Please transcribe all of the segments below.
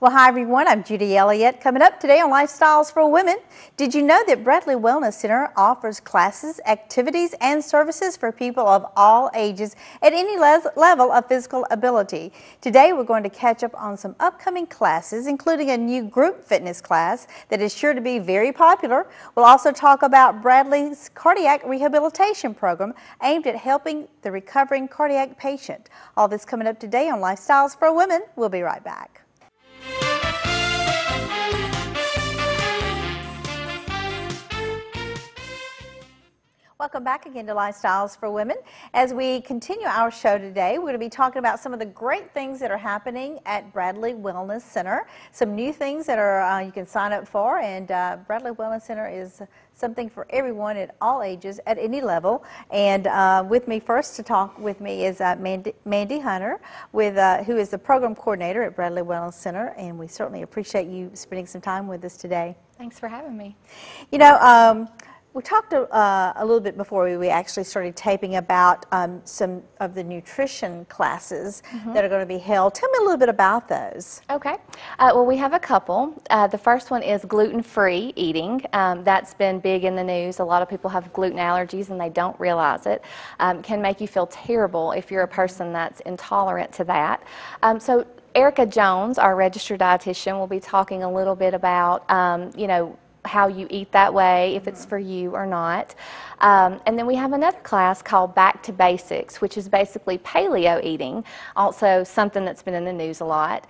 Well, hi everyone, I'm Judy Elliott. Coming up today on Lifestyles for Women, did you know that Bradley Wellness Center offers classes, activities, and services for people of all ages at any level of physical ability? Today we're going to catch up on some upcoming classes, including a new group fitness class that is sure to be very popular. We'll also talk about Bradley's cardiac rehabilitation program aimed at helping the recovering cardiac patient. All this coming up today on Lifestyles for Women. We'll be right back. Welcome back again to Lifestyles for Women. As we continue our show today, we're going to be talking about some of the great things that are happening at Bradley Wellness Center. Some new things that are you can sign up for, and Bradley Wellness Center is something for everyone at all ages at any level. And with me first to talk with me is Mandy Hunter, who is the program coordinator at Bradley Wellness Center, and we certainly appreciate you spending some time with us today. Thanks for having me. You know, we talked a little bit before we actually started taping about some of the nutrition classes that are going to be held. Tell me a little bit about those. Okay. Well, we have a couple. The first one is gluten-free eating. That's been big in the news. A lot of people have gluten allergies and they don't realize it. Can make you feel terrible if you're a person that's intolerant to that. So Erica Jones, our registered dietitian, will be talking a little bit about, you know, how you eat that way, if it's for you or not. And then we have another class called Back to Basics, which is basically paleo eating, also something that's been in the news a lot,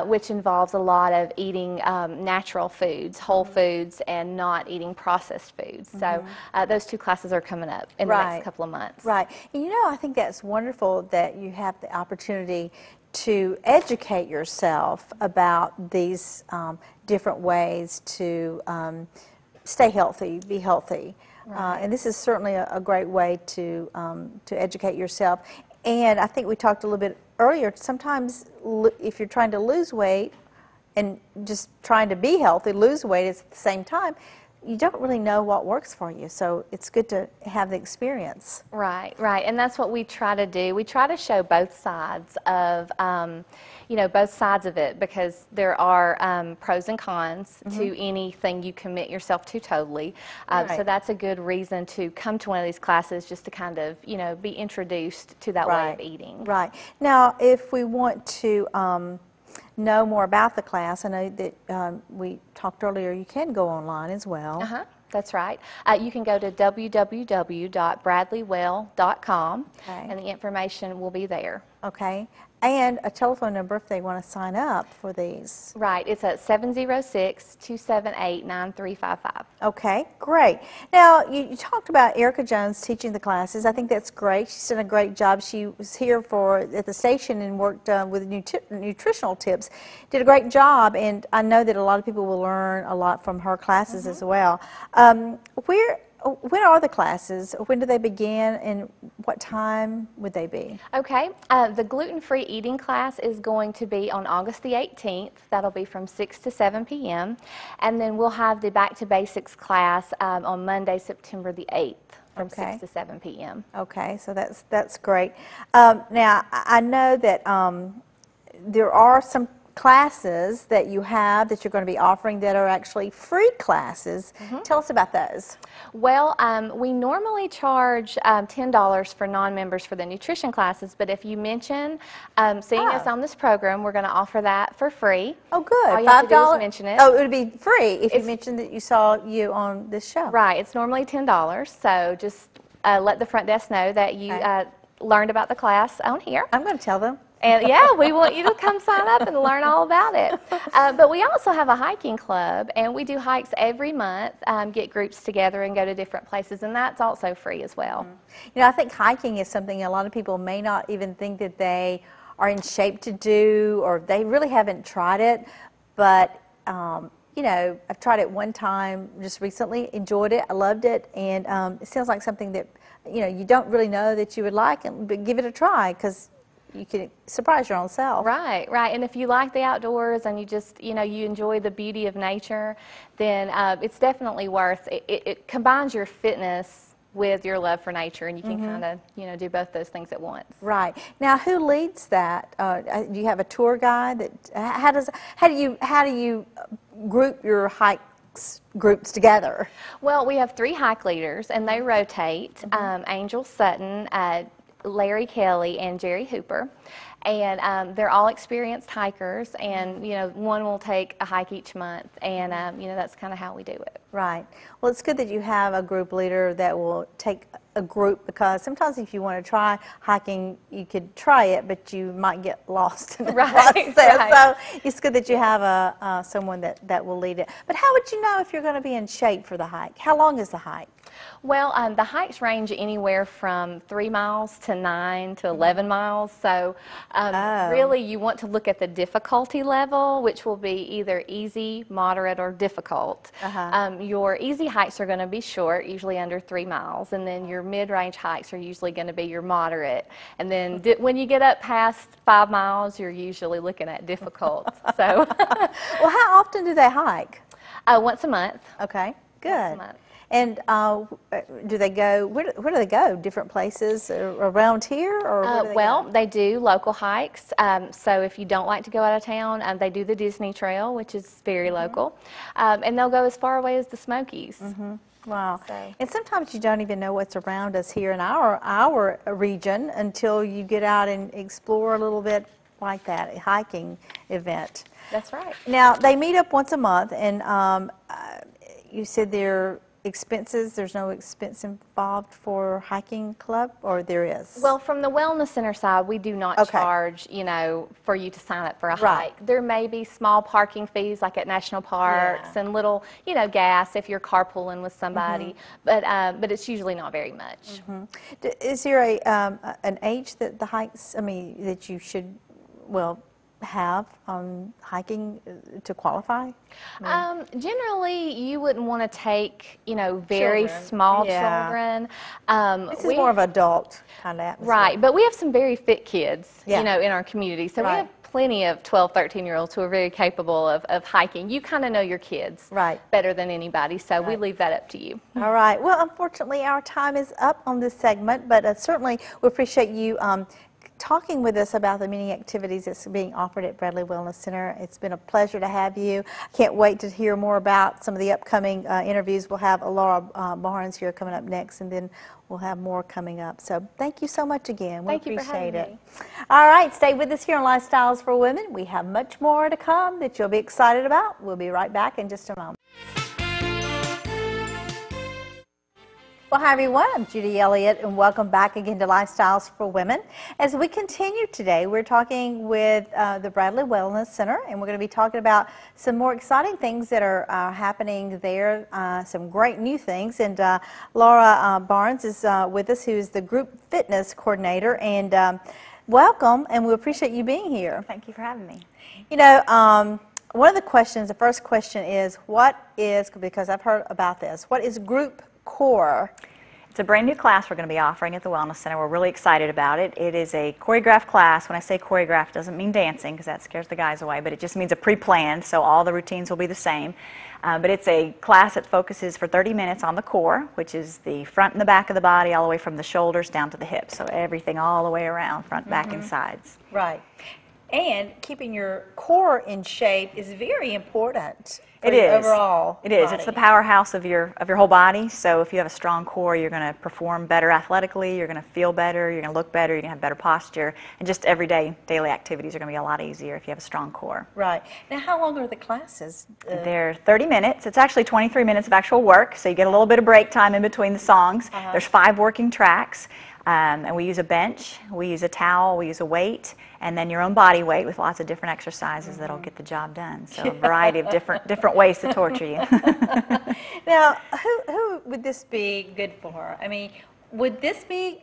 which involves a lot of eating natural foods, whole foods, and not eating processed foods. So those two classes are coming up in the next couple of months. Right. And you know, I think that's wonderful that you have the opportunity to educate yourself about these different ways to stay healthy, be healthy. Right. And this is certainly a great way to educate yourself. And I think we talked a little bit earlier, sometimes if you're trying to lose weight and just trying to be healthy, lose weight at the same time, you don't really know what works for you, so it's good to have the experience. Right, right, and that's what we try to do. We try to show both sides of, you know, both sides of it, because there are pros and cons to anything you commit yourself to totally. So that's a good reason to come to one of these classes, just to kind of, you know, be introduced to that way of eating. Right. Now, if we want to know more about the class, I know that we talked earlier, you can go online as well. That's right. You can go to www.bradleywell.com, and the information will be there. Okay. And a telephone number if they want to sign up for these. Right. It's at 706-278-9355. Okay, great. Now, you talked about Erica Jones teaching the classes. I think that's great. She's done a great job. She was here at the station and worked with nutritional tips. Did a great job, and I know that a lot of people will learn a lot from her classes as well. When are the classes? When do they begin, and what time would they be? Okay, the gluten-free eating class is going to be on August the 18th. That'll be from 6 to 7 p.m. And then we'll have the Back to Basics class on Monday, September the 8th from 6 to 7 p.m. Okay, so that's great. Now, I know that there are some classes that you have that you're going to be offering that are actually free classes. Tell us about those. Well, we normally charge $10 for non-members for the nutrition classes, but if you mention seeing us on this program, we're going to offer that for free. Oh, good. All you have to do is mention it. Oh, it would be free if you mentioned that you saw you on this show. Right. It's normally $10, so just let the front desk know that you learned about the class on here. I'm going to tell them. And yeah, we want you to come sign up and learn all about it. But we also have a hiking club, and we do hikes every month, get groups together and go to different places, and that's also free as well. You know, I think hiking is something a lot of people may not even think that they are in shape to do, or they really haven't tried it. But, you know, I've tried it one time just recently, enjoyed it, I loved it, and it sounds like something that, you know, you don't really know that you would like, but give it a try, because you can surprise your own self. Right, right. And if you like the outdoors and you just, you know, you enjoy the beauty of nature, then it's definitely worth it. It combines your fitness with your love for nature, and you can kind of, you know, do both those things at once. Right. Now, who leads that? Do you have a tour guide? How do you group your hikes groups together? Well, we have 3 hike leaders, and they rotate. Angel Sutton, Larry Kelly, and Jerry Hooper. And they're all experienced hikers, and you know, one will take a hike each month, and you know, that's kind of how we do it. Right. Well, it's good that you have a group leader that will take a group, because sometimes if you want to try hiking, you could try it, but you might get lost in the process. So it's good that you have someone that will lead it. But how would you know if you're going to be in shape for the hike? How long is the hike? Well, the hikes range anywhere from 3 miles to 9 to 11 miles. So really you want to look at the difficulty level, which will be either easy, moderate, or difficult. Your easy hikes are going to be short, usually under 3 miles, and then your mid-range hikes are usually going to be your moderate. And then when you get up past 5 miles, you're usually looking at difficult. So, well, how often do they hike? Once a month. Okay, good. Once a month. And do they go, where do they go? Different places around here? Or where do they well, go? they do local hikes. So if you don't like to go out of town, they do the Disney Trail, which is very local. And they'll go as far away as the Smokies. Wow. And sometimes you don't even know what's around us here in our region until you get out and explore a little bit like that, a hiking event. That's right. Now, they meet up once a month, and you said expenses, there's no expense involved for hiking club, or there is? Well, from the Wellness Center side, we do not charge, you know, for you to sign up for a hike. There may be small parking fees like at national parks and little, you know, gas if you're carpooling with somebody, but it's usually not very much. Is there an age that the hikes, that you should, have hiking to qualify? Generally, you wouldn't want to take, you know, very small children. This is more of adult kind of atmosphere. Right, but we have some very fit kids, you know, in our community. So we have plenty of 12, 13-year-olds who are very capable of hiking. You kind of know your kids better than anybody, so we leave that up to you. All right. Well, unfortunately, our time is up on this segment, but certainly we appreciate you talking with us about the many activities that's being offered at Bradley Wellness Center. It's been a pleasure to have you. Can't wait to hear more about some of the upcoming interviews. We'll have Laura Barnes here coming up next, and then we'll have more coming up. So thank you so much again. We appreciate it. All right, stay with us here on Lifestyles for Women. We have much more to come that you'll be excited about. We'll be right back in just a moment. Well, hi everyone, I'm Judy Elliott, and welcome back again to Lifestyles for Women. As we continue today, we're talking with the Bradley Wellness Center, and we're going to be talking about some more exciting things that are happening there, some great new things. And Laura Barnes is with us, who is the Group Fitness Coordinator, and welcome, and we appreciate you being here. Thank you for having me. You know, one of the questions, the first question is, because I've heard about this, what is Group Core? It's a brand new class we're going to be offering at the Wellness Center. We're really excited about it. It is a choreographed class. When I say choreographed, it doesn't mean dancing, because that scares the guys away, but it just means a pre-planned, so all the routines will be the same. But it's a class that focuses for 30 minutes on the core, which is the front and the back of the body, all the way from the shoulders down to the hips. So everything all the way around, front, back, and sides. Right. And keeping your core in shape is very important. It is. Overall. It is. It's the powerhouse of your whole body. So if you have a strong core, you're going to perform better athletically, you're going to feel better, you're going to look better, you're going to have better posture, and just everyday daily activities are going to be a lot easier if you have a strong core. Right. Now, how long are the classes? They're 30 minutes. It's actually 23 minutes of actual work, so you get a little bit of break time in between the songs. There's 5 working tracks. And we use a bench, we use a towel, we use a weight, and then your own body weight with lots of different exercises that'll get the job done. So a variety of different ways to torture you. Now, who would this be good for? I mean, would this be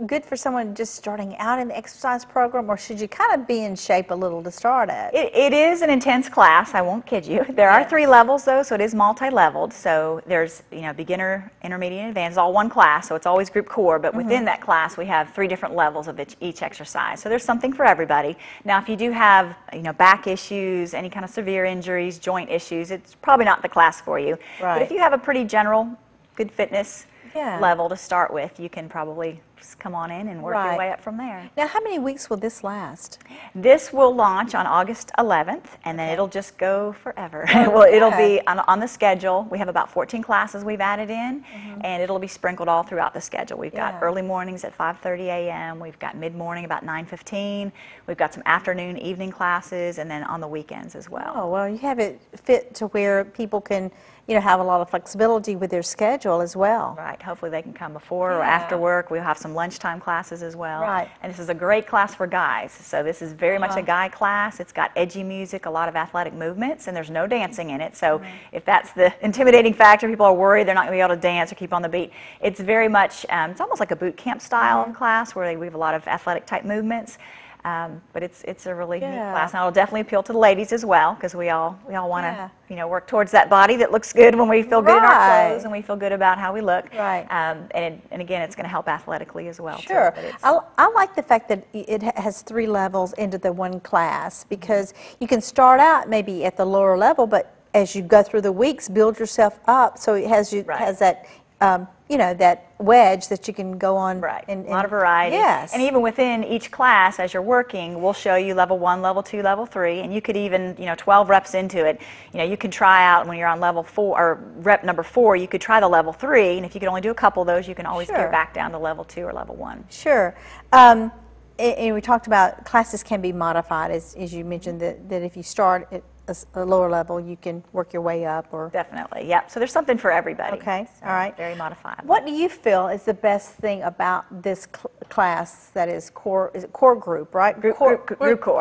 good for someone just starting out in the exercise program, or should you kind of be in shape a little to start it? It is an intense class, I won't kid you. There are 3 levels though, so it is multi-leveled. So there's, you know, beginner, intermediate, and advanced, all one class, so it's always group core, but within that class we have 3 different levels of each exercise. So there's something for everybody. Now if you do have, you know, back issues, any kind of severe injuries, joint issues, it's probably not the class for you. But if you have a pretty general, good fitness, level to start with, you can probably just come on in and work your way up from there. Now, how many weeks will this last? This will launch on August 11th, and then it'll just go forever. Well, it'll be on the schedule. We have about 14 classes we've added in, and it'll be sprinkled all throughout the schedule. We've got early mornings at 5:30 a.m. We've got mid-morning about 9:15. We've got some afternoon, evening classes, and then on the weekends as well. Oh, well, you have it fit to where people can, you know, have a lot of flexibility with their schedule as well. Right. Hopefully they can come before or after work. We'll have some lunchtime classes as well. Right. And this is a great class for guys. So this is very much a guy class. It's got edgy music, a lot of athletic movements, and there's no dancing in it. So if that's the intimidating factor, people are worried they're not going to be able to dance or keep on the beat. It's very much, it's almost like a boot camp style class where we have a lot of athletic type movements. But it's a really neat class, and it'll definitely appeal to the ladies as well, because we all want to work towards that body that looks good when we feel good in our clothes and we feel good about how we look. Right. And again, it's going to help athletically as well. Sure. Too, I like the fact that it has 3 levels into the one class, because you can start out maybe at the lower level, but as you go through the weeks, build yourself up so it has that you know, that wedge that you can go on. Right. A lot of variety. Yes. And even within each class, as you're working, we'll show you level 1, level 2, level 3, and you could even, 12 reps into it, you can try out when you're on level 4 or rep number 4, you could try the level 3, and if you can only do a couple of those, you can always go back down to level 2 or level 1. Sure. And we talked about classes can be modified, as you mentioned, that if you start at a lower level, you can work your way up. Or definitely, yep. So there's something for everybody. Okay, so all right. Very modifiable. What do you feel is the best thing about this class that is core? Is it core group, right? Group core.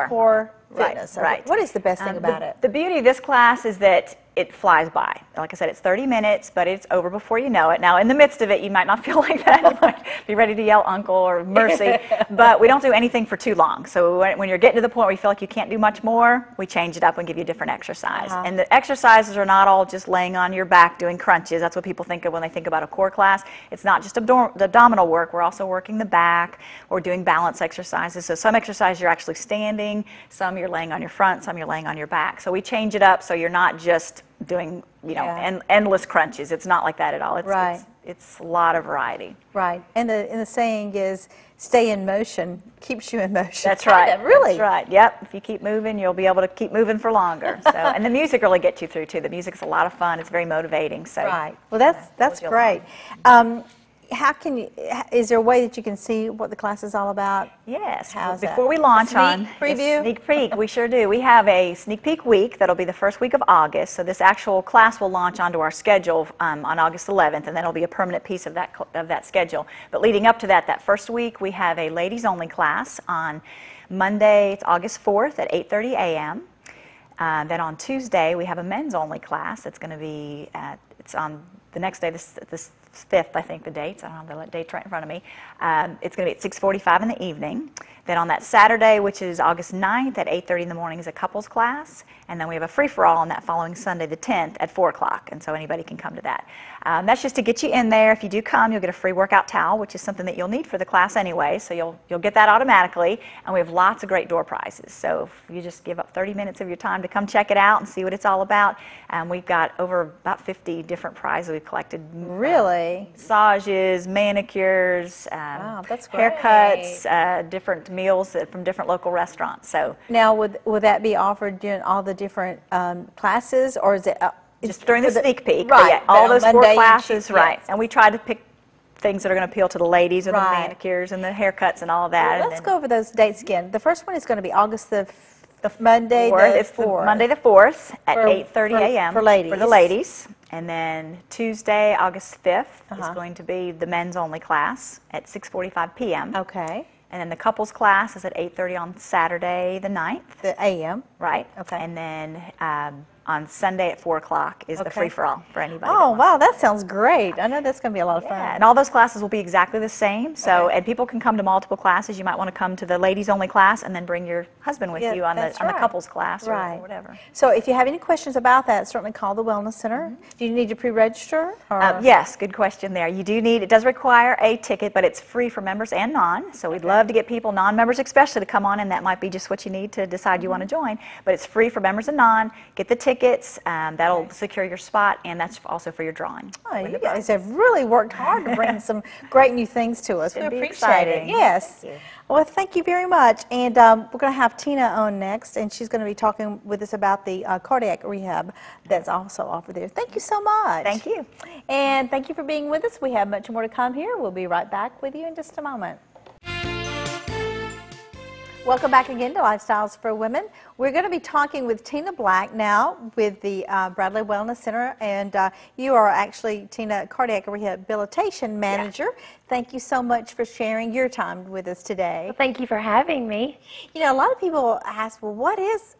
Core fitness. Right. What is the best thing about it? The beauty of this class is that it flies by. Like I said, it's 30 minutes, but it's over before you know it. Now, in the midst of it, you might not feel like that. You might be ready to yell uncle or mercy, but we don't do anything for too long. So when you're getting to the point where you feel like you can't do much more, we change it up and give you a different exercise. And the exercises are not all just laying on your back doing crunches. That's what people think of when they think about a core class. It's not just abdominal work. We're also working the back. We're doing balance exercises. So some exercises you're actually standing, some you're laying on your front, some you're laying on your back. So we change it up so you're not just doing, endless crunches. It's not like that at all. It's a lot of variety. Right. And the saying is, stay in motion keeps you in motion. That's right. Really? That's right. Yep. If you keep moving, you'll be able to keep moving for longer. So, and the music really gets you through too. The music's a lot of fun. It's very motivating. So. Right. Well, that's great. Is there a way that you can see what the class is all about? Yes. Before we launch sneak preview? Sneak peek, we sure do. We have a sneak peek week that'll be the first week of August. So this actual class will launch onto our schedule on August 11th, and then it'll be a permanent piece of that schedule. But leading up to that first week, we have a ladies only class on Monday. It's August 4th at 8:30 a.m. Then on Tuesday, we have a men's only class. That's going to be it's on the next day, this 5th, I think the dates. I don't have the date right in front of me. It's going to be at 6:45 in the evening. Then on that Saturday, which is August 9th at 8:30 in the morning, is a couples class. And then we have a free-for-all on that following Sunday, the 10th, at 4 o'clock. And so anybody can come to that. That's just to get you in there. If you do come, you'll get a free workout towel, which is something that you'll need for the class anyway. So you'll get that automatically. And we have lots of great door prizes. So if you just give up 30 minutes of your time to come check it out and see what it's all about. We've got about 50 different prizes we've collected. Really? Massages, manicures, wow, that's great. haircuts, different meals from different local restaurants. So now, would that be offered during all the different classes, or is it just during the sneak peek? Right, yeah, all those Monday 4 classes, right? Yes. And we try to pick things that are going to appeal to the ladies, and the manicures, and the haircuts, and all of that. Well, let's go over those dates again. The first one is going to be August the Monday the 4th. It's Monday the 4th at 8:30 a.m. for ladies. For the ladies. And then Tuesday, August 5th, is going to be the men's only class at 6:45 p.m. Okay. And then the couples class is at 8:30 on Saturday the 9th. The a.m. Right. Okay. And then on Sunday at 4 o'clock is the free-for-all for anybody. Oh, wow, that sounds great. I know that's going to be a lot of fun. Yeah, and all those classes will be exactly the same. So, and people can come to multiple classes. You might want to come to the ladies-only class and then bring your husband with you on the couples class or whatever. So if you have any questions about that, certainly call the Wellness Center. Do you need to pre-register? Yes, good question there. You do need, it does require a ticket, but it's free for members and non. So we'd love to get people, non-members especially, to come on, and that might be just what you need to decide you want to join. But it's free for members and non. Get the ticket. tickets. That'll secure your spot, and that's also for your drawing. Oh, you guys have really worked hard to bring some great new things to us. We Should be appreciate exciting. it. Yes. Thank you. Well, thank you very much. And we're going to have Tina on next, and she's going to be talking with us about the cardiac rehab that's also offered there. Thank you so much. Thank you. And thank you for being with us. We have much more to come here. We'll be right back with you in just a moment. Welcome back again to Lifestyles for Women. We're going to be talking with Tina Black now with the Bradley Wellness Center, and you are actually, Tina, Cardiac Rehabilitation Manager. Yeah. Thank you so much for sharing your time with us today. Well, thank you for having me. You know, a lot of people ask, well, what is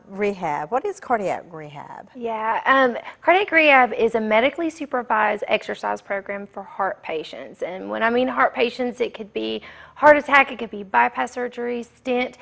rehab? What is cardiac rehab? Yeah, cardiac rehab is a medically supervised exercise program for heart patients. And when I mean heart patients, it could be heart attack, it could be bypass surgery, stent.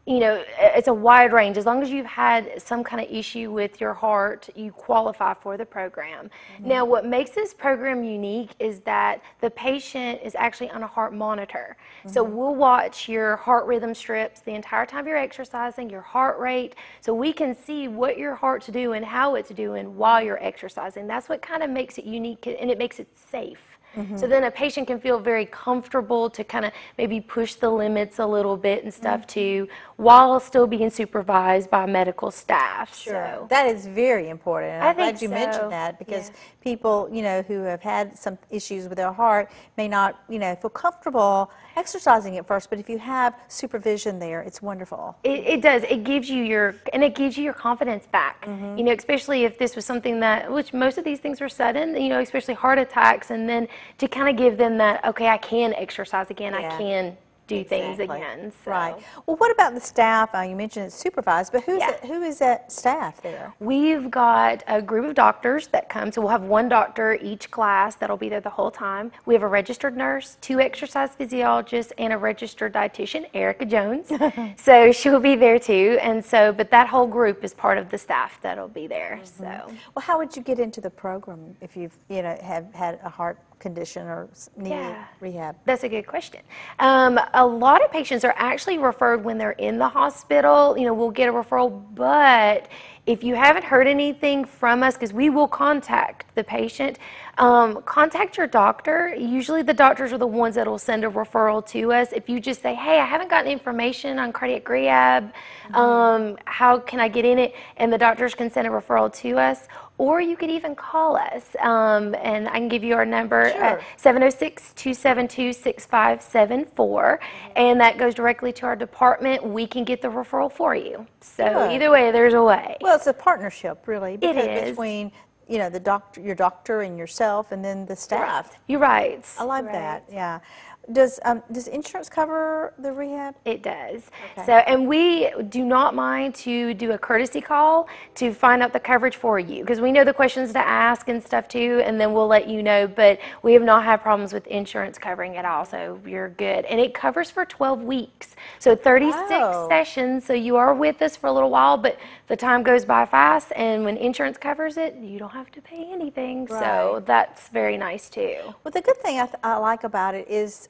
You know, it's a wide range. As long as you've had some kind of issue with your heart, you qualify for the program. Mm-hmm. Now, what makes this program unique is that the patient is actually on a heart monitor. Mm-hmm. So we'll watch your heart rhythm strips the entire time you're exercising, your heart rate, so we can see what your heart's doing, how it's doing while you're exercising. That's what kind of makes it unique, and it makes it safe. Mm-hmm. So then a patient can feel very comfortable to kind of maybe push the limits a little bit and stuff mm-hmm. too, while still being supervised by medical staff. Sure. So that is very important. And I'm glad you mentioned that, because yeah. people, you know, who have had some issues with their heart may not, you know, feel comfortable exercising at first, but if you have supervision there, it's wonderful. It does. It gives you your confidence back. Mm-hmm. You know, especially if this was something that, which most of these things are sudden, you know, especially heart attacks, and then to kind of give them that, okay, I can exercise again, yeah. I can do things again. So. Right. Well, what about the staff? You mentioned it's supervised, but who is that staff there? We've got a group of doctors that come. So we'll have one doctor each class that'll be there the whole time. We have a registered nurse, 2 exercise physiologists, and a registered dietitian, Erica Jones. So she'll be there too. And so, but that whole group is part of the staff that'll be there. Mm-hmm. So. Well, how would you get into the program if you've, you know, have had a heart condition or need rehab? That's a good question. A lot of patients are actually referred when they're in the hospital. You know, we'll get a referral, but if you haven't heard anything from us, because we will contact the patient, contact your doctor. Usually the doctors are the ones that will send a referral to us. If you just say, hey, I haven't gotten information on cardiac rehab, how can I get in it? And the doctors can send a referral to us. Or you could even call us, and I can give you our number, 706-272-6574, and that goes directly to our department. We can get the referral for you. So either way, there's a way. Well, it's a partnership, really, it is. Between, you know, the doctor, your doctor, and yourself, and then the staff. Right. You're right. I like that. Yeah. Does insurance cover the rehab? It does. Okay. So, and we do not mind to do a courtesy call to find out the coverage for you, because we know the questions to ask and stuff too, and then we'll let you know. But we have not had problems with insurance covering at all, so you're good. And it covers for 12 weeks, so 36 sessions. So you are with us for a little while, but the time goes by fast. And when insurance covers it, you don't have to pay anything. Right. So that's very nice too. Well, the good thing I like about it is,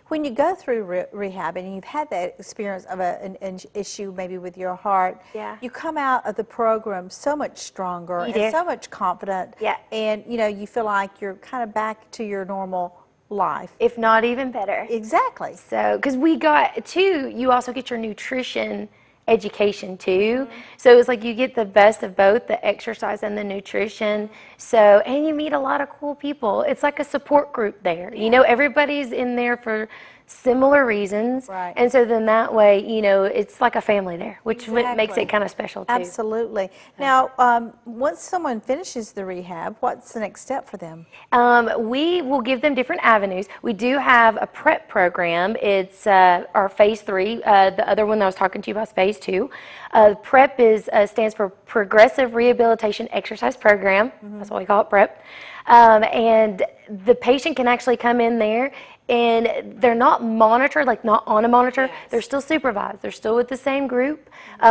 when you go through rehab and you've had that experience of an issue maybe with your heart, you come out of the program so much stronger and so much confident, and you know, you feel like you're kind of back to your normal life, if not even better. Exactly. So, because we got too, you also get your nutrition education too. So it's like you get the best of both, the exercise and the nutrition. So, and you meet a lot of cool people. It's like a support group there. You know, everybody's in there for similar reasons. Right. And so then that way, you know, it's like a family there, which makes it kind of special too. Absolutely. Now, once someone finishes the rehab, what's the next step for them? We will give them different avenues. We do have a PrEP program. It's our phase 3. The other one that I was talking to you about is phase 2. PrEP stands for Progressive Rehabilitation Exercise Program. That's why we call it PrEP. And the patient can actually come in there and they're not monitored, like not on a monitor. Yes. They're still supervised. They're still with the same group.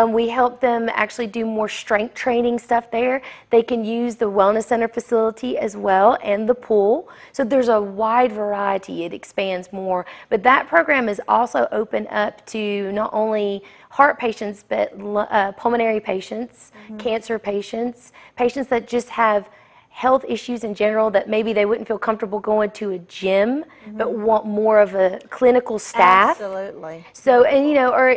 We help them actually do more strength training stuff there. They can use the wellness center facility as well and the pool. So there's a wide variety. It expands more. But that program is also open up to not only heart patients, but pulmonary patients, cancer patients, patients that just have health issues in general that maybe they wouldn't feel comfortable going to a gym, but want more of a clinical staff. Absolutely. So, and you know, or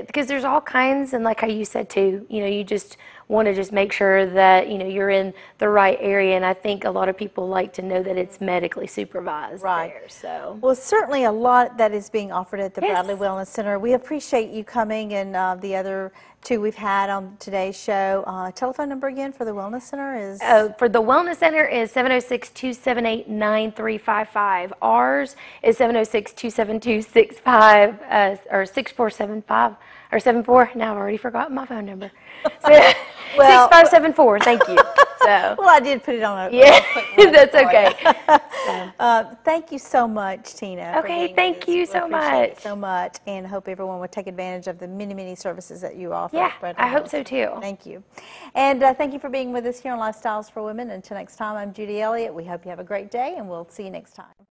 because there's all kinds, and like how you said too, you know, you just want to just make sure that, you know, you're in the right area. And I think a lot of people like to know that it's medically supervised there. So, well, certainly a lot that is being offered at the Yes. Bradley Wellness Center. We appreciate you coming, and the other two we've had on today's show. Telephone number again for the Wellness Center is? for the Wellness Center is 706-278-9355. Ours is 706-272-65 or 6475 or 74. Now I've already forgotten my phone number. So, Well, 6574. Thank you. So, well, I did put it on a yeah, quick one that's for you. okay. Thank you so much, Tina. for Okay, being with thank us. you We so appreciate it much. so much, and hope everyone would take advantage of the many, many services that you offer. Yeah, at Bradley I hope Wellness so Center. too. Thank you. And thank you for being with us here on Lifestyles for Women. Until next time, I'm Judy Elliott. We hope you have a great day, and we'll see you next time.